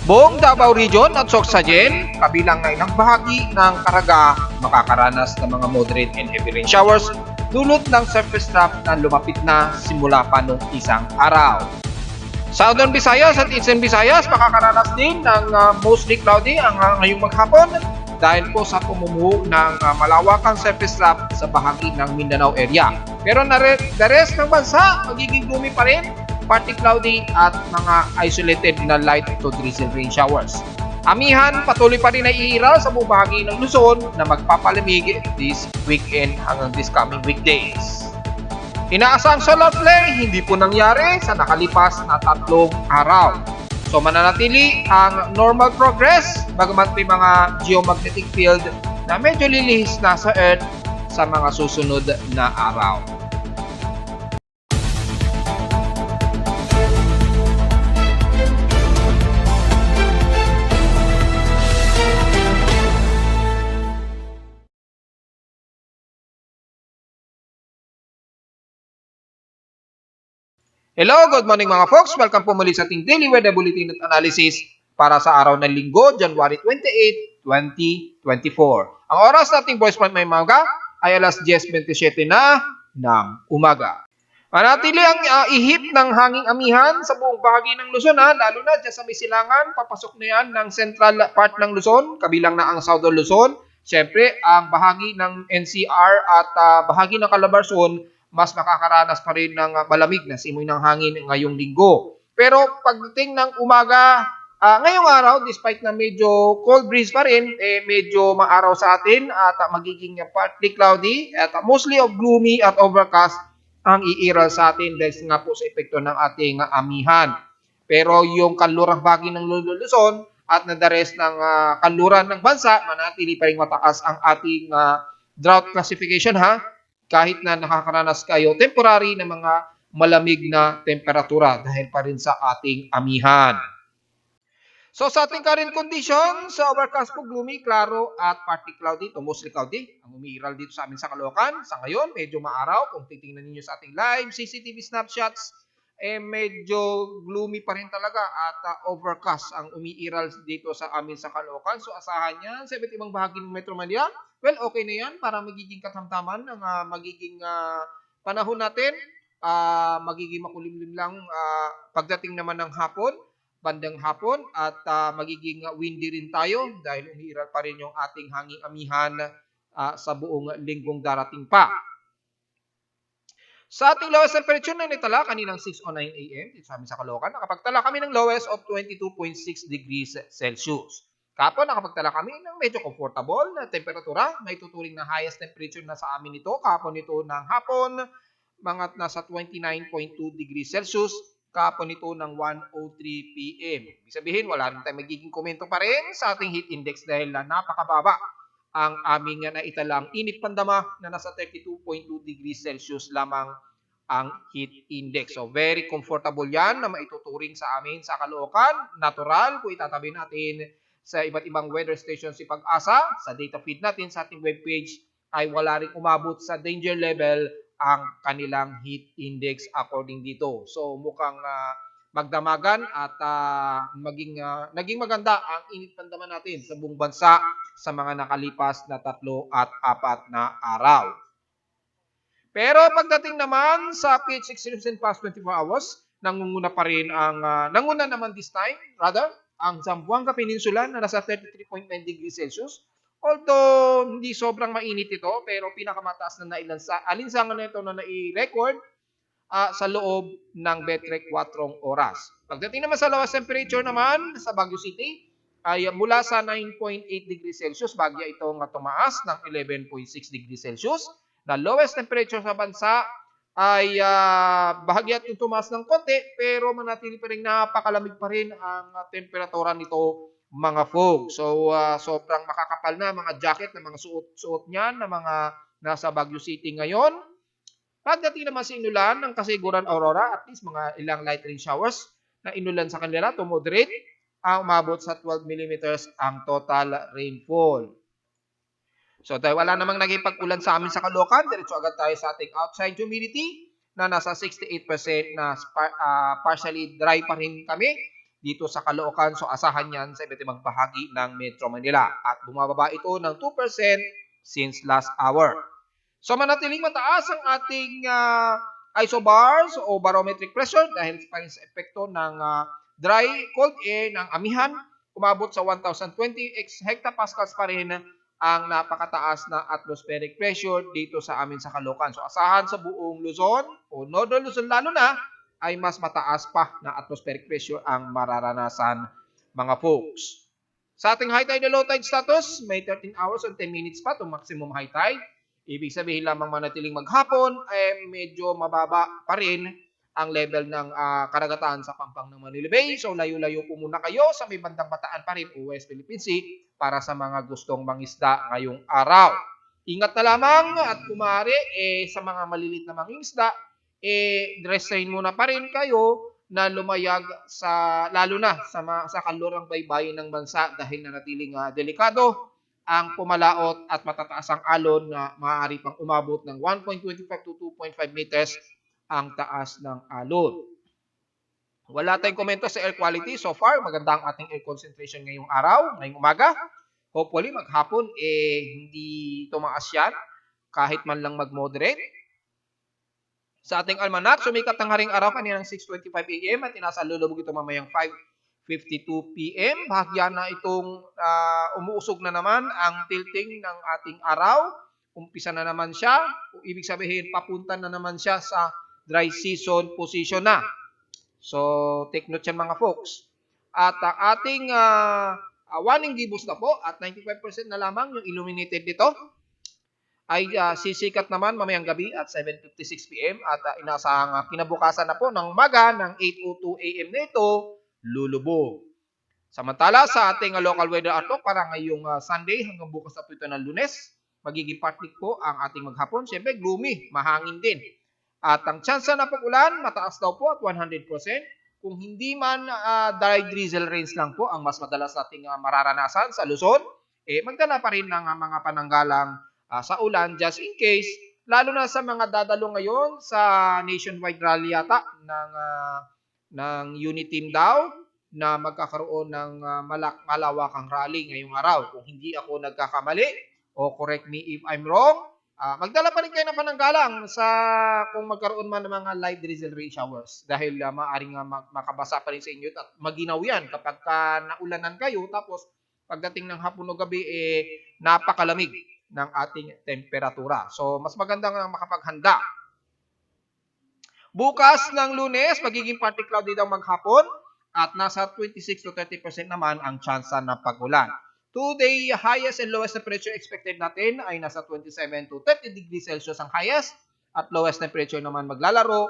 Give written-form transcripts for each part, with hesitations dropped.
Buong Davao Region at Sorsogon, kabilang na ilang bahagi ng Caraga, makakaranas ng mga moderate and heavy rain showers dulot ng surface trough na lumapit na simula pa noong isang araw. Southern Visayas at Eastern Visayas makakaranas din ng mostly cloudy ang ngayong maghapon dahil po sa pumumuho ng malawakang surface trough sa bahagi ng Mindanao area. Pero the rest ng bansa magiging gloomy pa rin, partly cloudy at mga isolated na light to drizzle rain showers. Amihan patuloy pa rin na iiral sa buong bahagi ng Luzon na magpapalamig this weekend hanggang this coming weekdays. Inaasang solar flare hindi po nangyari sa nakalipas na 3 araw. So mananatili ang normal progress bagamat may mga geomagnetic field na medyo lilihis na sa Earth sa mga susunod na araw. Hello, good morning mga folks. Welcome po muli sa ating Daily Weather Bulletin at Analysis para sa araw ng Linggo, January 28, 2024. Ang oras nating voice point may umaga ay alas 10:27 na ng umaga. Manatili ang ihip ng hanging amihan sa buong bahagi ng Luzon, lalo na dyan sa may silangan, papasok na yan ng central part ng Luzon, kabilang na ang Southern Luzon. Siyempre, ang bahagi ng NCR at bahagi ng Calabarzon, mas makakaranas pa rin ng malamig na simoy ng hangin ngayong linggo. Pero pagdating ng umaga, ngayong araw, despite na medyo cold breeze pa rin, medyo maaraw sa atin at magiging partly cloudy at mostly of gloomy at overcast ang iiral sa atin dahil nga po sa epekto ng ating amihan. Pero yung kanlurang bahagi ng Luzon at na the rest ng kanluran ng bansa, manatili pa rin mataas ang ating drought classification kahit na nakakaranas kayo temporary na mga malamig na temperatura dahil pa rin sa ating amihan. So sa ating current condition, sa overcast po, gloomy, klaro at partly cloudy to mostly cloudy. Ang umiiral dito sa amin sa Caloocan. Sa ngayon, medyo maaraw. Kung titingnan niyo sa ating live CCTV snapshots, medyo gloomy pa rin talaga at overcast ang umiiral dito sa amin sa Caloocan. So asahan yan sa iba't ibang bahagi ng Metro Manila. Well, okay na yan para magiging katamtaman ng magiging panahon natin. Magiging makulimlim lang pagdating naman ng hapon, bandang hapon at magiging windy rin tayo dahil umiiral pa rin yung ating hanging amihan sa buong linggong darating pa. Sa ating lowest temperature na nitala kaninang 6:09 AM dito sa amin sa Caloocan, nakapagtala kami ng lowest of 22.6 degrees Celsius. Kapon nakapagtala kami ng medyo comfortable na temperatura, may tuturing na highest temperature na sa amin ito, kapon ito ng hapon, mga nasa 29.2 degrees Celsius, kapon ito ng 1:03 PM. Ibig sabihin, wala rin tayong magiging komento pa rin sa ating heat index dahil napakababa ang aming naitalang init pandama na nasa 32.2 degrees Celsius lamang ang heat index. So very comfortable yan na maituturing sa amin sa Caloocan. Natural, kung itatabi natin sa iba't ibang weather station si Pag-asa, sa data feed natin sa ating webpage ay wala rin umabot sa danger level ang kanilang heat index according dito. So mukhang magdamagan at naging maganda ang init pandama natin sa buong bansa sa mga nakalipas na 3 at 4 na araw. Pero pagdating naman sa PH 6 past 24 hours, nangunguna naman this time, ang Zamboanga Peninsula na nasa 33.9 degrees Celsius. Although hindi sobrang mainit ito, pero pinakamataas na alinsangan na ito na nai-record sa loob ng Betrek 4 oras. Pagdating naman sa lowest temperature naman sa Baguio City, ay mula sa 9.8 degrees Celsius, bagya itong tumaas ng 11.6 degrees Celsius. Na lowest temperature sa bansa ay bahagya itong tumaas ng konti, pero manatili pa rin napakalamig pa rin ang temperatura nito, mga fog. So sobrang makakapal na mga jacket na mga suot niyan na mga nasa Baguio City ngayon. Pagdating naman sa inulan ng Kasiguran Aurora, at least mga ilang light rain showers na inulan sa kanila to moderate, umabot sa 12 millimeters ang total rainfall. So dahil wala namang naging pag-ulan sa amin sa Caloocan, diretso agad tayo sa ating outside humidity na nasa 68% na partially dry pa rin kami dito sa Caloocan. So asahan yan sa iba't ibang bahagi ng Metro Manila. At bumababa ito ng 2% since last hour. So manatiling mataas ang ating isobars o barometric pressure dahil pa rin sa epekto ng dry cold air ng amihan. Umabot sa 1,020 hectopascals pa rin ang napakataas na atmospheric pressure dito sa amin sa Caloocan. So asahan sa buong Luzon o Northern Luzon lalo na ay mas mataas pa na atmospheric pressure ang mararanasan mga folks. Sa ating high tide and low tide status, may 13 hours and 10 minutes pa itong maximum high tide. Ibig sabihin lamang manatiling maghapon ay medyo mababa pa rin ang level ng karagatan sa pampang ng Manila Bay. So layo-layo po muna kayo sa may bandang Bataan pa rin o West Philippine Sea para sa mga gustong mangisda ngayong araw. Ingat na lamang at kumari sa mga malilit na mangingisda, restrain muna pa rin kayo na lumayag sa lalo na sa kalurang baybayin ng bansa dahil nanatiling delikado ang pumalaot at matataas ang alon na maaari pang umabot ng 1.25 to 2.5 meters ang taas ng alon. Wala tayong komento sa air quality so far. Maganda ang ating air concentration ngayong araw, ngayong umaga. Hopefully maghapon hindi tumaas yan kahit man lang mag-moderate. Sa ating almanac, sumikat ang haring araw kaninang 6:25 AM at inasalulubog ito mamayang 5:52 PM. Bahagya na itong umuusog na naman ang tilting ng ating araw. Umpisa na naman siya. Ibig sabihin, papunta na naman siya sa dry season position na. So, take note yan mga folks. At ating warning gibos na po at 95% na lamang yung illuminated dito ay sisikat naman mamayang gabi at 7:56 PM at inasahang kinabukasan na po ng umaga ng 8:02 AM na ito, lulubog. Samantala sa ating local weather outlook para ngayong Sunday hanggang bukas na po ito ng Lunes, magiging partly po ang ating maghapon. Siyempre gloomy, mahangin din. At ang chance na pag-ulan, mataas daw po at 100%. Kung hindi man dry drizzle rains lang po ang mas madalas nating mararanasan sa Luzon, magdala pa rin ng mga pananggalang sa ulan just in case, lalo na sa mga dadalo ngayon sa nationwide rally yata ng unit team daw na magkakaroon ng malawakang rally ngayong araw. Kung hindi ako nagkakamali o correct me if I'm wrong, magdala pa rin kayo ng pananggalang sa kung magkaroon man ng mga light drizzle rain showers dahil maaaring makabasa pa rin sa inyo at maginaw yan kapag naulanan kayo tapos pagdating ng hapon o gabi napakalamig ng ating temperatura. So, mas maganda nga makapaghanda. Bukas ng Lunes, magiging partly cloudy daw maghapon at nasa 26 to 30% naman ang tsansa ng pag-ulan. Today, highest and lowest temperature expected natin ay nasa 27 to 30 degrees Celsius ang highest at lowest temperature naman maglalaro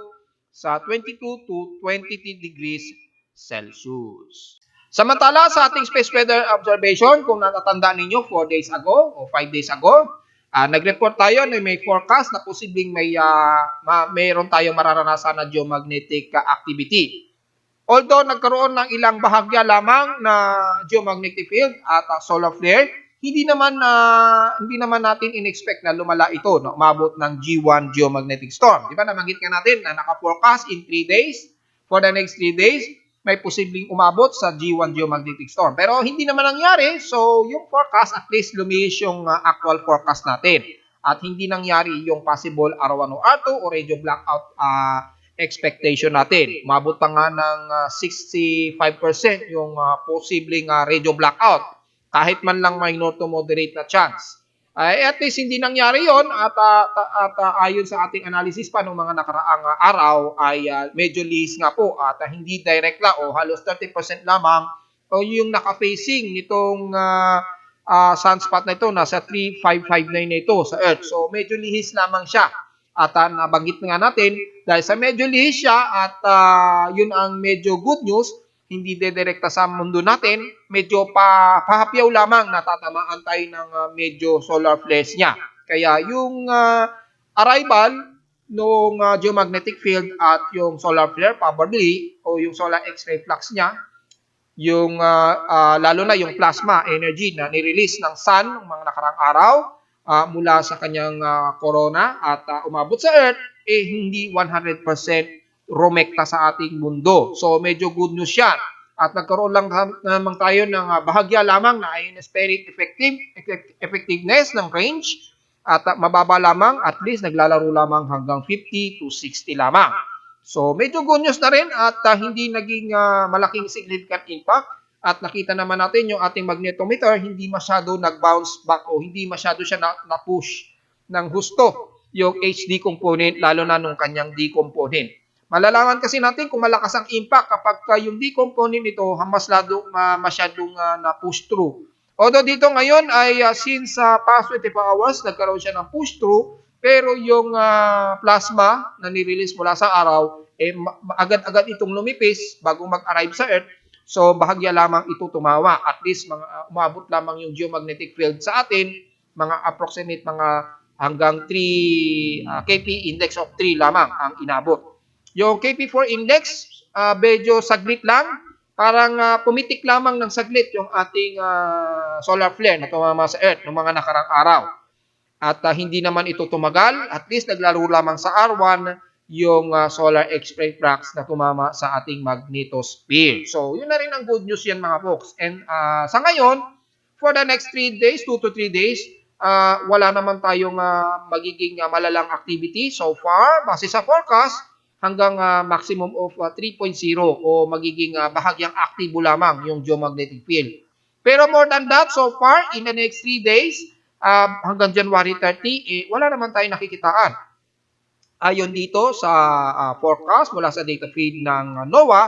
sa 22 to 23 degrees Celsius. Samantala sa ating space weather observation, kung natatandaan ninyo 4 days ago o 5 days ago, nag-report tayo na may forecast na posibleng mayroon tayong mararanasan na geomagnetic activity. Although nagkaroon ng ilang bahagya lamang na geomagnetic field at solar flare, hindi naman natin in-expect na lumala ito, no? Umabot ng G1 geomagnetic storm. Di ba nabanggit ka natin na naka-forecast in 3 days, for the next 3 days, may posibleng umabot sa G1 geomagnetic storm. Pero hindi naman nangyari, so yung forecast at least lumihis yung actual forecast natin. At hindi nangyari yung possible R1 o R2 o radio blackout expectation natin. Umabot pa nga ng 65% yung posibleng radio blackout. Kahit man lang minor to moderate na chance. At least hindi nangyari yon at ayon sa ating analysis pa ng mga nakaraang araw ay medyo lihis nga po at hindi direct lang o halos 30% lamang o yung naka-facing nitong sunspot na ito nasa 3559 na ito sa Earth. So medyo lihis lamang siya at nabanggit nga natin dahil sa medyo lihis siya at yun ang medyo good news, hindi dedirekta sa mundo natin, medyo pahapyaw lamang natatamaan tayo ng medyo solar flares niya. Kaya yung arrival ng geomagnetic field at yung solar flare probably o yung solar X-ray flux niya, yung lalo na yung plasma energy na nirelease ng sun ng mga nakarang araw mula sa kanyang corona at umabot sa Earth, hindi 100% rumekta sa ating mundo. So medyo good news yan. at nagkaroon lang naman tayo ng bahagya lamang na ionospheric effectiveness ng range at mababa lamang, at least naglalaro lamang hanggang 50 to 60 lamang. So medyo good news na rin at hindi naging malaking significant impact at nakita naman natin yung ating magnetometer hindi masyado nag-bounce back o hindi masyado siya na-push ng husto yung HD component lalo na nung kanyang D component. Malalaman kasi natin kung malakas ang impact kapag yung D component nito masyadong na-push through. Although dito ngayon ay since past 24 hours nagkaroon siya ng push through, pero yung plasma na nirelease mula sa araw agad-agad itong lumipis bago mag-arrive sa Earth. So bahagya lamang ito tumawa. At least umabot lamang yung geomagnetic field sa atin, mga approximate mga hanggang 3 kp index of 3 lamang ang inabot. Yung KP4 index, medyo saglit lang. Parang pumitik lamang ng saglit yung ating solar flare na tumama sa Earth ng mga nakarang araw. At hindi naman ito tumagal. At least naglaro lamang sa R1 yung solar X-ray flux na tumama sa ating magnetosphere. So, yun na rin ang good news yan mga folks. And sa ngayon, for the next 3 days, 2 to 3 days, wala naman tayong magiging malalang activity so far. Base sa forecast, hanggang maximum of 3.0 o magiging bahagyang aktibo lamang yung geomagnetic field. Pero more than that, so far, in the next 3 days, hanggang January 30, wala naman tayong nakikitaan. Ayon dito sa forecast mula sa data feed ng NOAA,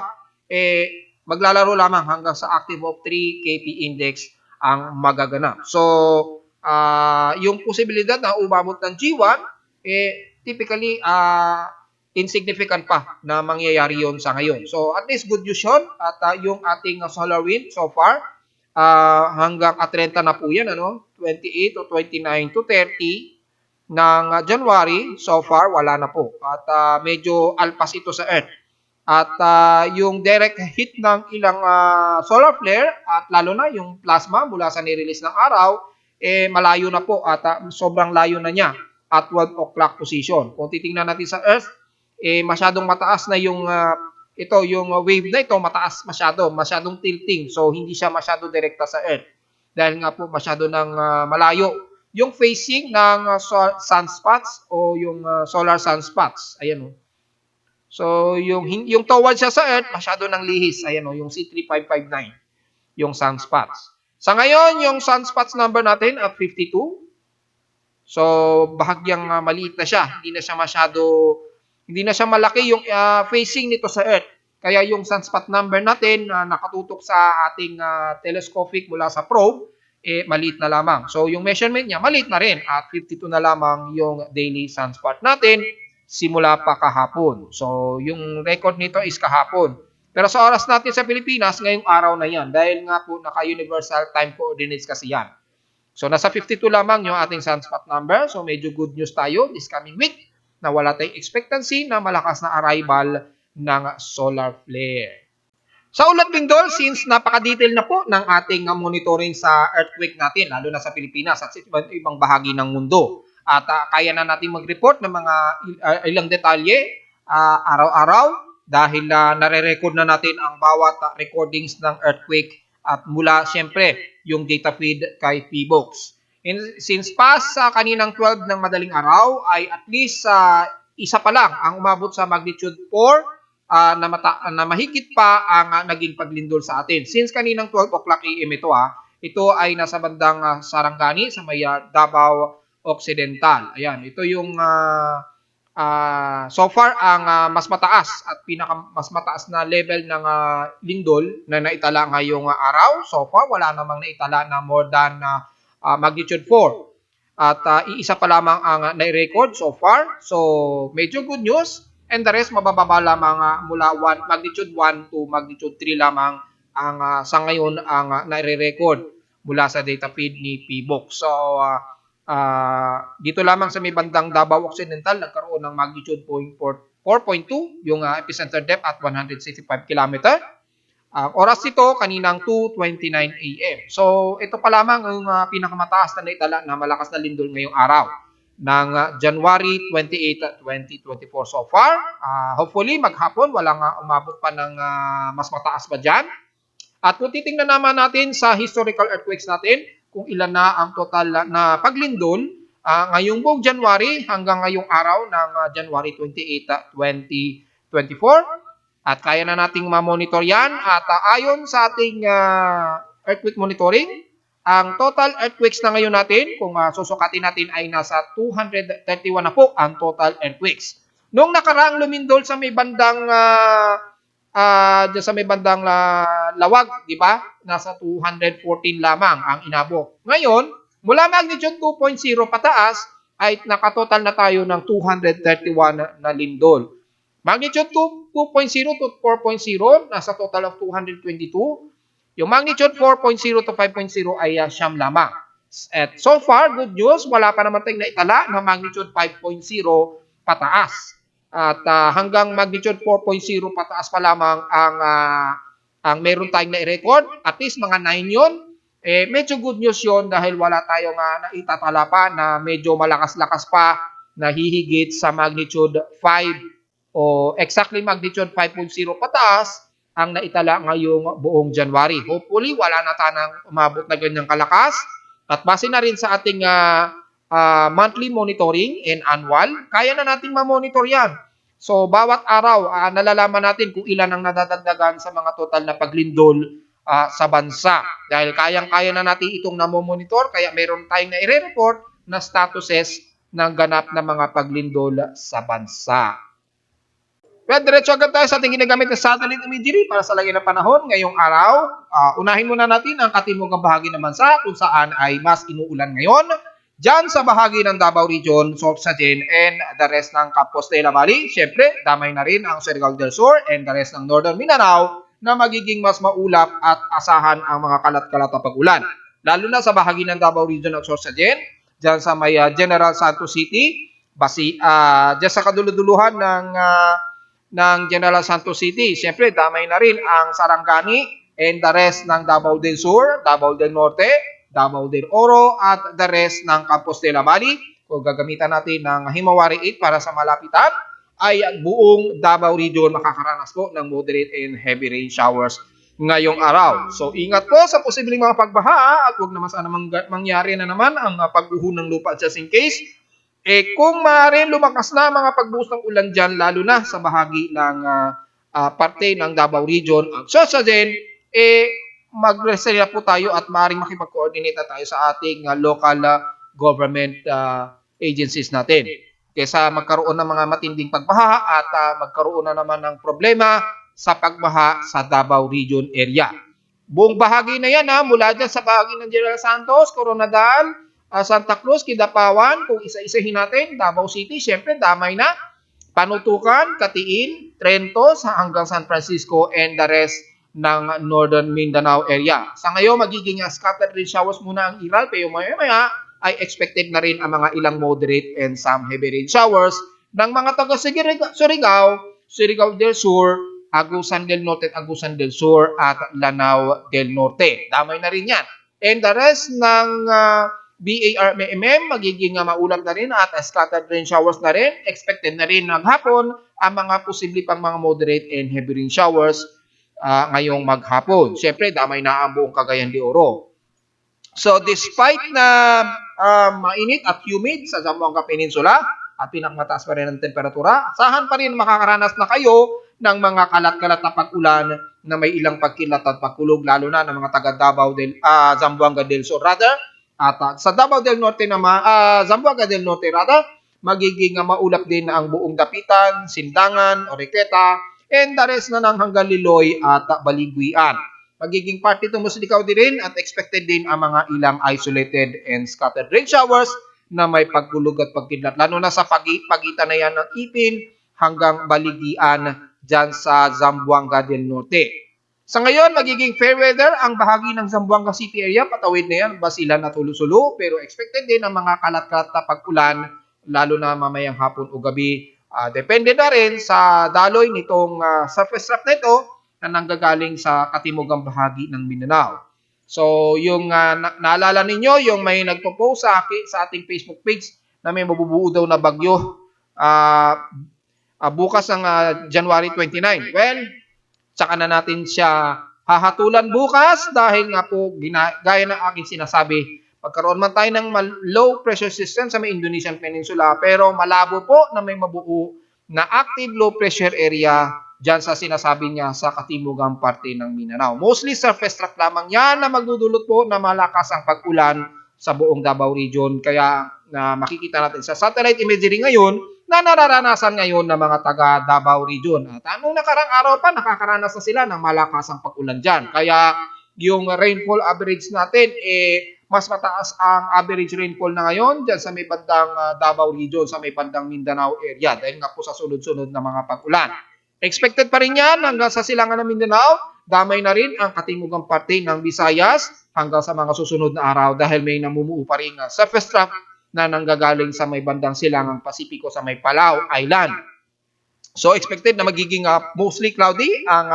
maglalaro lamang hanggang sa active of 3 kp index ang magaganap. So, yung posibilidad na umabot ng G1, typically, insignificant pa na mangyayari yon sa ngayon. So, at least good news yun. At yung ating solar wind so far, hanggang 30 na po yan, 28 o 29 to 30 ng January, so far, wala na po. At medyo alpas ito sa Earth. At yung direct hit ng ilang solar flare, at lalo na yung plasma mula sa nirelease ng araw, malayo na po at sobrang layo na niya at 12 o'clock position. Kung titingnan natin sa Earth, masyadong mataas na yung yung wave na ito, masyadong tilting. So hindi siya masyado direkta sa Earth dahil nga po masyado ng malayo yung facing ng sunspots o yung solar sunspots. Ayan So yung toward siya sa Earth masyado ng lihis. Ayan yung C3559 yung sunspots. Sa ngayon, yung sunspots number natin at 52. So bahagyang maliit na siya. Hindi na siya malaki yung facing nito sa Earth. Kaya yung sunspot number natin nakatutok sa ating telescopic mula sa probe, maliit na lamang. So yung measurement niya, maliit na rin. At 52 na lamang yung daily sunspot natin simula pa kahapon. So yung record nito is kahapon. Pero sa oras natin sa Pilipinas, ngayong araw na yan. Dahil nga po naka-universal time coordinates kasi yan. So nasa 52 lamang yung ating sunspot number. So medyo good news tayo this coming week na wala tayong expectancy na malakas na arrival ng solar flare. Sa ulat lindol, since napaka-detail na po ng ating monitoring sa earthquake natin, lalo na sa Pilipinas at sa ibang bahagi ng mundo, at kaya na natin mag-report ng mga ilang detalye araw-araw dahil nare-record na natin ang bawat recordings ng earthquake at mula siyempre yung data feed kay PBOX. Since past kaninang 12 ng madaling araw ay at least isa pa lang ang umabot sa magnitude 4 na mahigit pa ang naging paglindol sa atin. Since kaninang 12 o'clock AM ito ay nasa bandang Sarangani sa may Davao Occidental. Ayan, ito yung so far ang mas mataas at mas mataas na level ng lindol na naitala ngayong araw. So far wala namang naitala na more than magnitude 4. At iisa pa lamang ang nai-record so far. So, medyo good news. And the rest, mabababa lamang mula magnitude 1 to magnitude 3 lamang ang sa ngayon ang nai-record mula sa data feed ni PBOX. So, dito lamang sa may bandang Davao Occidental, nagkaroon ng magnitude 4.2, yung epicenter depth at 165 km. Oras ito kaninang 2:29 AM. So, ito pa lamang ang pinakamataas na naitala na malakas na lindol ngayong araw ng January 28, 2024 so far. Hopefully, maghapon, walang umabot pa ng mas mataas pa dyan. At kung titingnan naman natin sa historical earthquakes natin, kung ilan na ang total na paglindol ngayong buong January hanggang ngayong araw ng January 28, 2024. At kaya na nating ma-monitor yan. At ayon sa ating earthquake monitoring, ang total earthquakes na ngayon natin, kung susukatin natin ay nasa 231 na po ang total earthquakes. Noong nakaraang lumindol sa may bandang dyan sa may bandang lawag, di ba? Nasa 214 lamang ang inabot. Ngayon, mula magnitude 2.0 pataas, ay nakatotal na tayo ng 231 na lindol. Magnitude 2.0 to 4.0, nasa total of 222. Yung magnitude 4.0 to 5.0 ay siyam lamang. At so far, good news, wala pa naman tayong naitala na magnitude 5.0 pataas. At hanggang magnitude 4.0 pataas pa lamang ang meron tayong na-record. At least mga 9 yun. Medyo good news yun dahil wala tayong naitatala pa na medyo malakas-lakas pa na hihigit sa magnitude 5 o exactly magnitude 5.0 pataas ang naitala ngayong buong January. Hopefully, wala na tanang umabot na ganyang kalakas. At base na rin sa ating monthly monitoring and annual, kaya na nating ma-monitor yan. So, bawat araw, nalalaman natin kung ilan ang nadadagdagan sa mga total na paglindol sa bansa. Dahil kayang-kaya na natin itong namomonitor, kaya meron tayong na-report na statuses ng ganap na mga paglindol sa bansa. Well, diretso agad tayo sa ating ginagamit na satellite imagery para sa lagi ng panahon ngayong araw. Unahin muna natin ang katimugang bahagi ng bansa kung saan ay mas inuulan ngayon. Diyan sa bahagi ng Davao Region, Sorsogon, and the rest ng Compostela Valley. Siyempre, damay na rin ang Surigao del Sur and the rest ng Northern Mindanao na magiging mas maulap at asahan ang mga kalat-kalat na pag-ulan. Lalo na sa bahagi ng Davao Region at Sorsogon, diyan sa may General Santos City, diyan sa kaduluduluhan ng General Santos City. Siyempre, damay na rin ang Sarangani and the rest ng Davao del Sur, Davao del Norte, Davao del Oro at the rest ng Compostela Valley. Kung gagamitan natin ng Himawari 8 para sa malapitan, ay buong Davao Region makakaranas po ng moderate and heavy rain showers ngayong araw. So ingat po sa posibleng mga pagbaha at huwag naman sana mangyari na naman ang pag-uho ng lupa just in case. Kung maaari lumakas na mga pagbuhos ng ulan dyan, lalo na sa bahagi ng parte ng Davao Region at Sorsogon, mag-reserve po tayo at maaaring makipag-coordinate tayo sa ating local government agencies natin. Kaysa magkaroon ng mga matinding pagbaha at magkaroon na naman ng problema sa pagbaha sa Davao Region area. Buong bahagi na yan mula dyan sa bahagi ng General Santos, Coronadal, Santa Cruz, Kidapawan, kung isa-isahin natin, Davao City, syempre damay na, Panutukan, Katiin, Trento, hanggang San Francisco and the rest ng Northern Mindanao area. Sa ngayon, magiging scattered rain showers muna ang iral, pero maya-maya ay expected na rin ang mga ilang moderate and some heavy rain showers ng mga taga Surigao, Surigao del Sur, Agusan del Norte at Agusan del Sur at Lanao del Norte. Damay na rin yan. And the rest ng BARMM, magiging maulap na rin at scattered rain showers na rin. Expected na rin ng hapon ang mga posible pang mga moderate and heavy rain showers ngayong maghapon. Siyempre, damay na ang buong Cagayan de Oro. So, despite na mainit at humid sa Zamboanga Peninsula at pinakamataas pa rin ang temperatura, asahan pa rin makakaranas na kayo ng mga kalat-kalat na pag-ulan na may ilang pagkilat at pagkulog, lalo na ng mga taga Zamboanga del Sur rather. At sa Davao del Norte naman, Zamboanga del Norte rather, magiging maulap din ang buong Dapitan, Sindangan, Oriqueta, and the rest na ng hanggang Liloy at Baliguian. Magiging parte ito Muslicaw din at expected din ang mga ilang isolated and scattered rain showers na may pagkulog at pagkidlat. Lalo na sa pagitan na yan ng Ipin hanggang Baliguian dyan sa Zamboanga del Norte. Sa ngayon, magiging fair weather ang bahagi ng Zamboanga City area. Patawid na yan, Basilan at Hulu-Sulu. Pero expected din ang mga kalat-kalat na pag-ulan, lalo na mamayang hapon o gabi. Depende na rin sa daloy nitong surface trough na ito na nanggagaling sa katimugang bahagi ng Mindanao. So, yung naalala ninyo, yung may nagpo-post sa ating Facebook page na may mabubuo daw na bagyo bukas ng January 29. Well, tsaka na natin siya hahatulan bukas dahil nga po gaya ng aking sinasabi, pagkaroon man tayo ng low pressure system sa may Indonesian Peninsula pero malabo po na may mabuo na active low pressure area dyan sa sinasabi niya sa katimugang parte ng Mindanao. Mostly surface track lamang yan na magdudulot po na malakas ang pag-ulan sa buong Davao Region. Kaya makikita natin sa satellite imagery ngayon na nararanasan ngayon ng mga taga Davao Region. At anong nakarang araw pa, nakakaranas na sila ng malakas ang pag-ulan dyan. Kaya yung rainfall average natin, mas mataas ang average rainfall na ngayon dyan sa may bandang Davao Region, sa may bandang Mindanao area dahil nga po sa sunod-sunod na mga pag-ulan. Expected pa rin yan hanggang sa silangan ng Mindanao, damay na rin ang katimugang parte ng Visayas hanggang sa mga susunod na araw dahil may namumuo pa rin surface trough na nanggagaling sa may bandang silangang Pasipiko sa may Palau Island. So expected na magiging mostly cloudy ang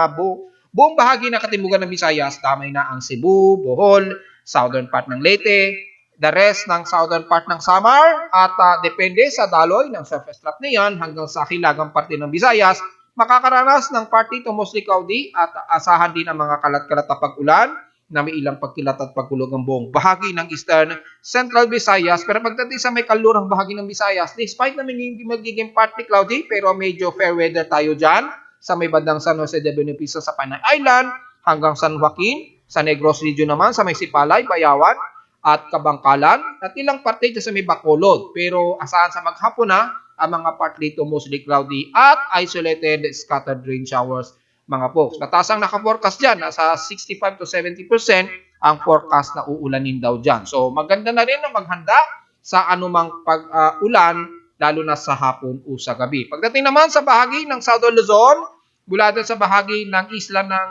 buong bahagi ng katimugan ng Visayas, damay na ang Cebu, Bohol, southern part ng Leyte, the rest ng southern part ng Samar at depende sa daloy ng surface trough na yan hanggang sa hilagang parte ng Visayas, makakaranas ng partly to mostly cloudy at asahan din ang mga kalat-kalat na pag-ulan na may ilang pagkilat at pagkulog ang buong bahagi ng Eastern Central Visayas. Pero pagdating sa may kalurang bahagi ng Visayas, despite na magiging partly cloudy, pero medyo fair weather tayo dyan sa may bandang San Jose de Bonifacio sa Panay Island hanggang San Joaquin, sa Negros Region naman, sa may Sipalay, Bayawan at Kabangkalan at ilang parte dyan sa may Bacolod. Pero asahan sa maghapon na ang mga partly to mostly cloudy at isolated scattered rain showers, mga folks. Mataas ang naka-forecast dyan, nasa 65 to 70% ang forecast na uulanin daw dyan. So maganda na rin na maghanda sa anumang pag-ulan, lalo na sa hapon o sa gabi. Pagdating naman sa bahagi ng Southern Luzon, mula doon sa bahagi ng isla ng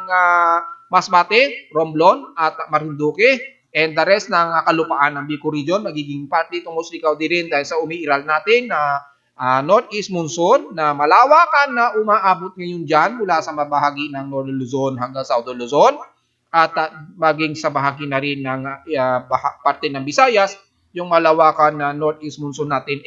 Masbate, Romblon at Marinduque, and the rest ng kalupaan ng Bicol Region, magiging partly to mostly cloudy rin dahil sa umiiral natin na northeast monsoon na malawakan na umaabot ngayon dyan mula sa mabahagi ng Northern Luzon hanggang Southern Luzon at maging sa bahagi na rin ng parte ng Visayas, yung malawakan na northeast monsoon natin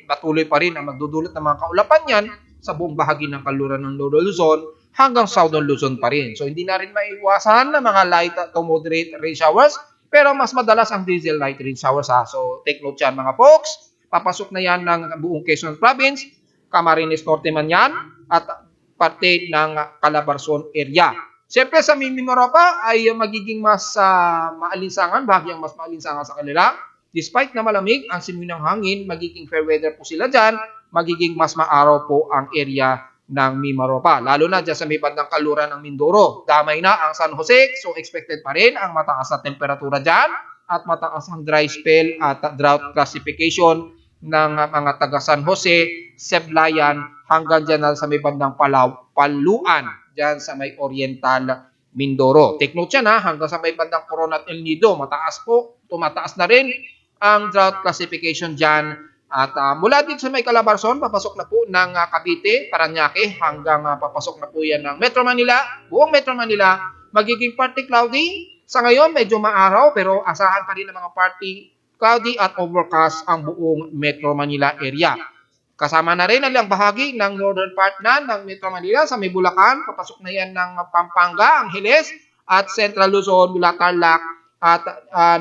patuloy pa rin ang magdudulot ng mga kaulapan yan sa buong bahagi ng kaluran ng Northern Luzon hanggang Southern Luzon pa rin. So hindi na rin maiwasan na mga light to moderate rain showers pero mas madalas ang drizzle light rain showers So take note yan mga folks. Papasok na yan ng buong Quezon Province, Camarines Norte man yan, at parte ng Calabarzon area. Siyempre sa Mimaropa ay magiging mas maalinsangan, bahagyang mas maalinsangan sa kanila. Despite na malamig ang simoy ng hangin, magiging fair weather po sila dyan, magiging mas maaraw po ang area ng Mimaropa. Lalo na dyan sa may bandang kaluran ng Mindoro. Damay na ang San Jose, so expected pa rin ang mataas na temperatura dyan at mataas ang dry spell at drought classification ng mga taga San Jose, Seblayan, hanggang dyan sa may bandang Paluan, dyan sa may Oriental Mindoro. Take note yan hanggang sa may bandang Coronat El Nido, mataas po, tumataas na rin ang drought classification dyan. At mula dito sa may Calabarzon, papasok na po ng Cavite, Parañaque, hanggang papasok na po yan ng Metro Manila, buong Metro Manila, magiging partly cloudy. Sa ngayon, medyo maaraw, pero asahan pa rin ng mga partly cloudy at overcast ang buong Metro Manila area. Kasama na rin ang bahagi ng northern part na ng Metro Manila sa may Bulacan, papasok na yan ng Pampanga, Angeles, at Central Luzon, mula Tarlac, at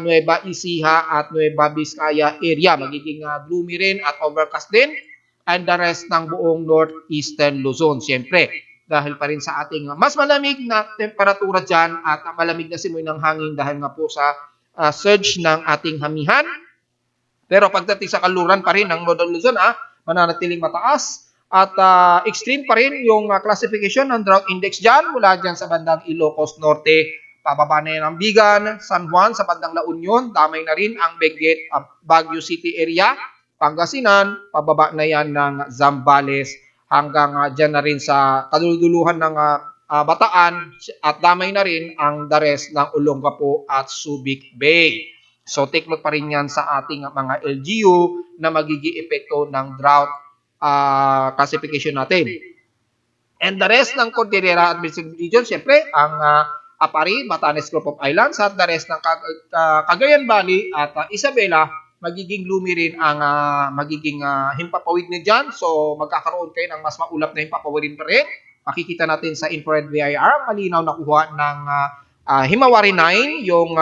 Nueva Ecija at Nueva Vizcaya area. Magiging gloomy rin at overcast din, and the rest ng buong northeastern Luzon, siyempre. Dahil pa rin sa ating mas malamig na temperatura dyan at malamig na simoy ng hangin dahil nga po sa surge ng ating hamihan. Pero pagdating sa kaluran pa rin ng Northern Luzon, mananatiling mataas at extreme pa rin yung classification ng drought index dyan mula dyan sa bandang Ilocos Norte, pababa na yan ang Bigan, San Juan sa bandang La Union, damay na rin ang Benguet, Baguio City area, Pangasinan, pababa na yan ng Zambales hanggang dyan na rin sa kaduluduluhan ng Bataan at damay na rin ang the rest ng Olongapo at Subic Bay. So take note pa rin yan sa ating mga LGU na magiging epekto ng drought classification natin. And the rest ng Cordillera Administrative Region, siyempre ang Apari, Batanes Group of Islands at the rest ng Cagayan Valley at Isabela, magiging gloomy rin ang magiging himpapawid na dyan. So magkakaroon kayo ng mas maulap na himpapawid pa rin Makikita natin sa infrared VIR, malinaw na kuha ng Himawari 9, yung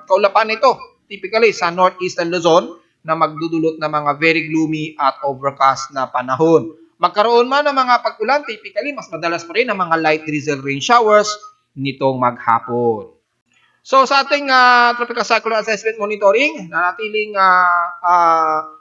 kaulapan nito. Typically sa northeastern Luzon na magdudulot ng mga very gloomy at overcast na panahon. Magkaroon man ng mga pag-ulan, typically mas madalas pa rin ang mga light drizzle rain showers nitong maghapon. So sa ating tropical cyclone assessment monitoring, nanatiling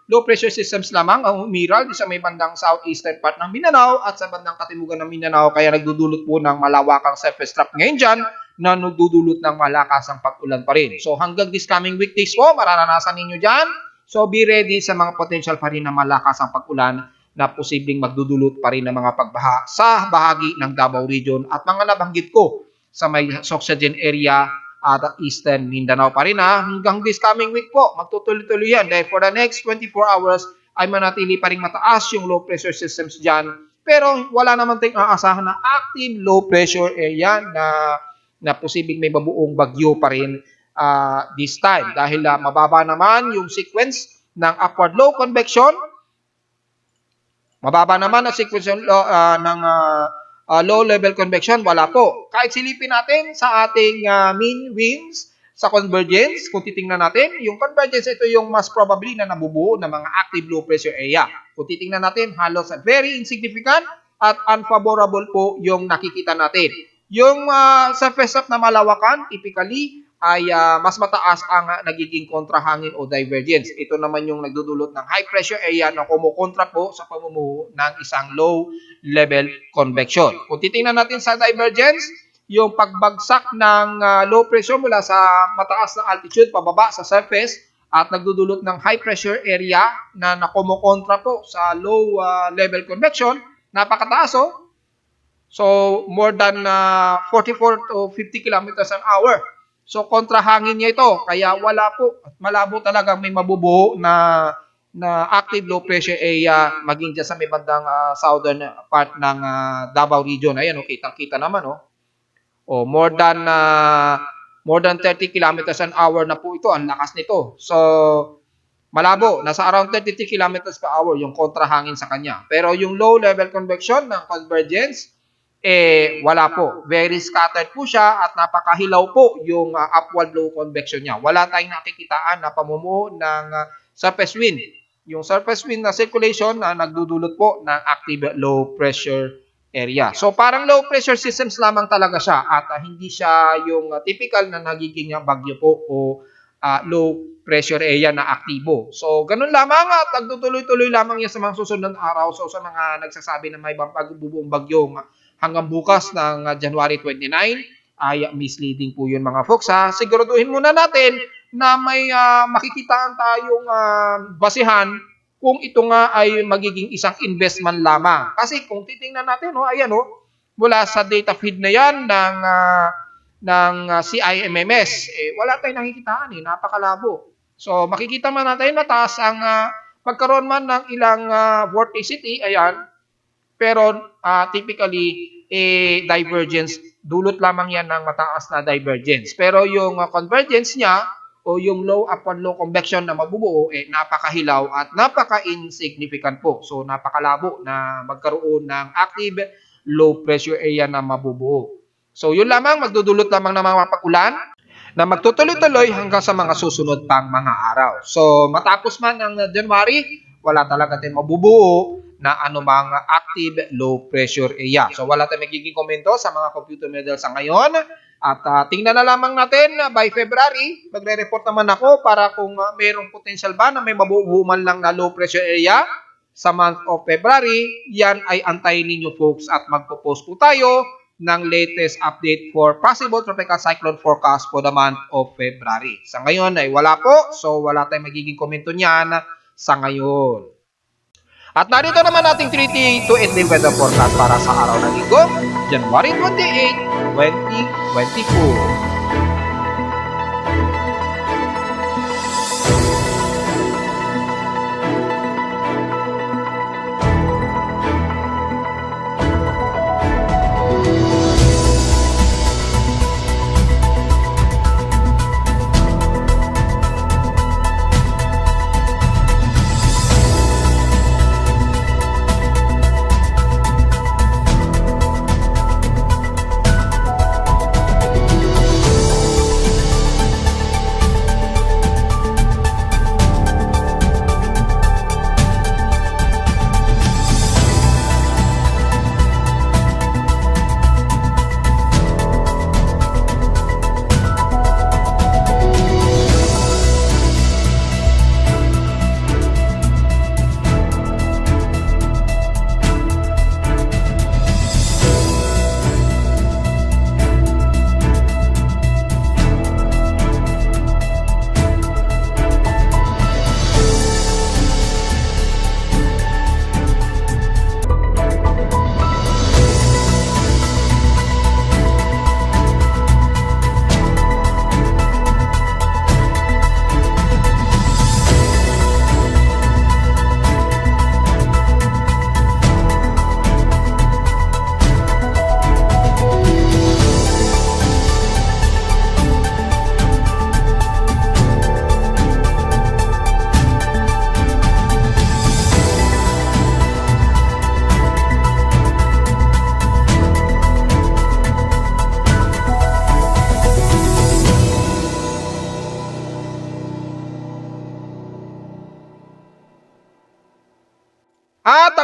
low pressure systems lamang ang umiral sa may bandang southeastern part ng Mindanao at sa bandang katimugan ng Mindanao, kaya nagdudulot po ng malawakang surface trough ngayon dyan na nagdudulot ng malakasang pag-ulan pa rin. So hanggang this coming weekdays po, mararanasan ninyo dyan. So be ready sa mga potential pa rin na malakasang pag-ulan na posibleng magdudulot pa rin ng mga pagbaha sa bahagi ng Davao Region at mga nabanggit ko sa may Soxagen area at Eastern Mindanao pa rin hanggang this coming week po. Magtutuloy-tuloy yan dahil for the next 24 hours ay manatili pa rin mataas yung low pressure systems dyan. Pero wala naman tayong aasahan na active low pressure area na posibleng may mabuong bagyo pa rin this time. Dahil mababa naman yung sequence ng upward low convection. Mababa naman ang sequence ng low level convection, wala po. Kahit silipin natin sa ating mean winds sa convergence, kung titingnan natin, yung convergence ito yung mas probably na nabubuo ng mga active low pressure area. Kung titingnan natin, halos very insignificant at unfavorable po yung nakikita natin. Yung surface trough na malawakan, typically, ay mas mataas ang nagiging kontrahangin o divergence. Ito naman yung nagdudulot ng high pressure area na kumukontra po sa pamumuo ng isang low level convection. Kung titingnan natin sa divergence, yung pagbagsak ng low pressure mula sa mataas na altitude pababa sa surface at nagdudulot ng high pressure area na kumukontra po sa low level convection, napakataas oh. So more than 44 to 50 kilometers an hour. So kontrahangin niya ito, kaya wala po at malabo talagang may mabubuo na active low pressure area maging dyan sa may bandang southern part ng Davao region. Ayan, kitang-kita naman more than 30 kilometers an hour na po ito, ang lakas nito. So malabo, nasa around 33 kilometers per hour yung kontrahangin sa kanya. Pero yung low level convection ng convergence wala po. Very scattered po siya at napakahilaw po yung upward low convection niya. Wala tayong nakikitaan na pamumuo ng surface wind. Yung surface wind na circulation na nagdudulot po ng active low pressure area. So parang low pressure systems lamang talaga siya at hindi siya yung typical na nagiging bagyo po o low pressure area na aktibo. So ganun lamang at nagtutuloy-tuloy lamang yan sa mga susunod na araw. So sa mga nagsasabi na may bubuong bagyong hanggang bukas ng January 29 ay misleading po yun mga folks Siguraduhin muna natin na may makikitaan tayong basihan kung ito nga ay magiging isang investment lamang. Kasi kung titingnan natin, ayan mula sa data feed na yan ng CIMMS, wala tayong nakikitaan napakalabo. So makikita man natin mataas ang pagkaroon man ng ilang vorticity, ayan, pero typically, divergence, dulot lamang yan ng mataas na divergence. Pero yung convergence niya o yung low upward low convection na mabubuo, napakahilaw at napaka-insignificant po. So napakalabo na magkaroon ng active low pressure area na mabubuo. So yun lamang, magdudulot lamang ng mga pag-ulan na magtutuloy-tuloy hanggang sa mga susunod pang mga araw. So matapos man ang January, wala talaga tayong mabubuo na anumang active low pressure area. So wala tayong magiging komento sa mga computer models sa ngayon. At tingnan na lamang natin by February, magre-report naman ako para kung mayroong potential ba na may mabubuo man lang na low pressure area sa month of February, yan ay antayin ninyo folks at magpo-post po tayo ng latest update for possible tropical cyclone forecast for the month of February. Sa ngayon ay wala po, so wala tayong magiging komento niyan sa ngayon. At narito naman ating 3D to 8-day weather forecast para sa araw ng linggo, January 28, 2024.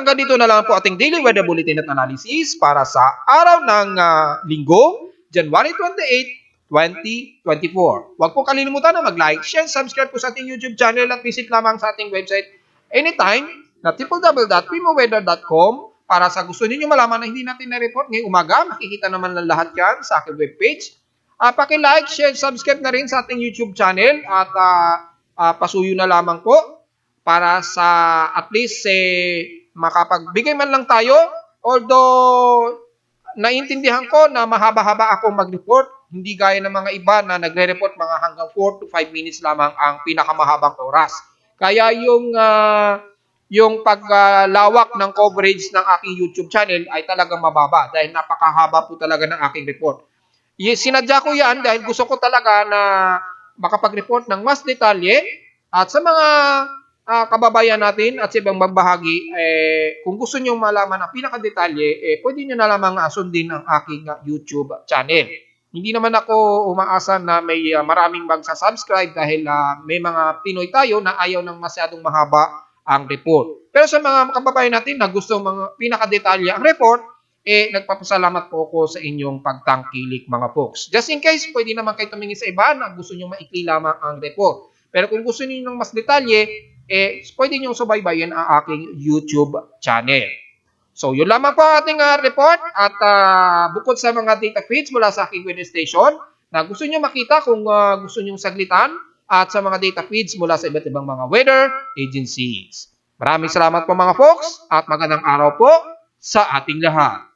hanggang dito na lang po ating daily weather bulletin at analysis para sa araw ng linggo, January 28, 2024. Huwag po kalilimutan na mag-like, share, subscribe po sa ating YouTube channel at visit lamang sa ating website anytime na www.primoweather.com para sa gusto niyo malaman na hindi natin na-report ngayong umaga. Makikita naman ng lahat yan sa aking webpage. Paki-like, share, subscribe na rin sa ating YouTube channel at pasuyo na lamang po para sa at least makapagbigay man lang tayo. Although naiintindihan ko na mahaba-haba ako mag-report, hindi gaya ng mga iba na nagre-report mga hanggang 4 to 5 minutes lamang ang pinakamahabang oras. Kaya yung paglawak ng coverage ng aking YouTube channel ay talagang mababa dahil napakahaba po talaga ng aking report. Sinadya ko yan dahil gusto ko talaga na makapag-report ng mas detalye at sa mga kababayan natin at sa ibang bahagi, kung gusto nyo malaman ang pinakadetalye, pwede nyo na lamang sundin ang aking YouTube channel. Hindi naman ako umaasa na may maraming magsasubscribe dahil may mga Pinoy tayo na ayaw ng masyadong mahaba ang report. Pero sa mga kababayan natin na gusto mga pinakadetalye ang report, nagpapasalamat po ako sa inyong pagtangkilik mga folks. Just in case, pwede naman kayo tumingin sa iba na gusto nyo maikli lamang ang report. Pero kung gusto niyo ng mas detalye, pwede nyo subaybayin ang aking YouTube channel. So, yun lamang po ang ating report at bukod sa mga data feeds mula sa aking weather station na gusto nyo makita kung gusto nyo saglitan at sa mga data feeds mula sa iba't ibang mga weather agencies. Maraming salamat po mga folks at magandang araw po sa ating lahat.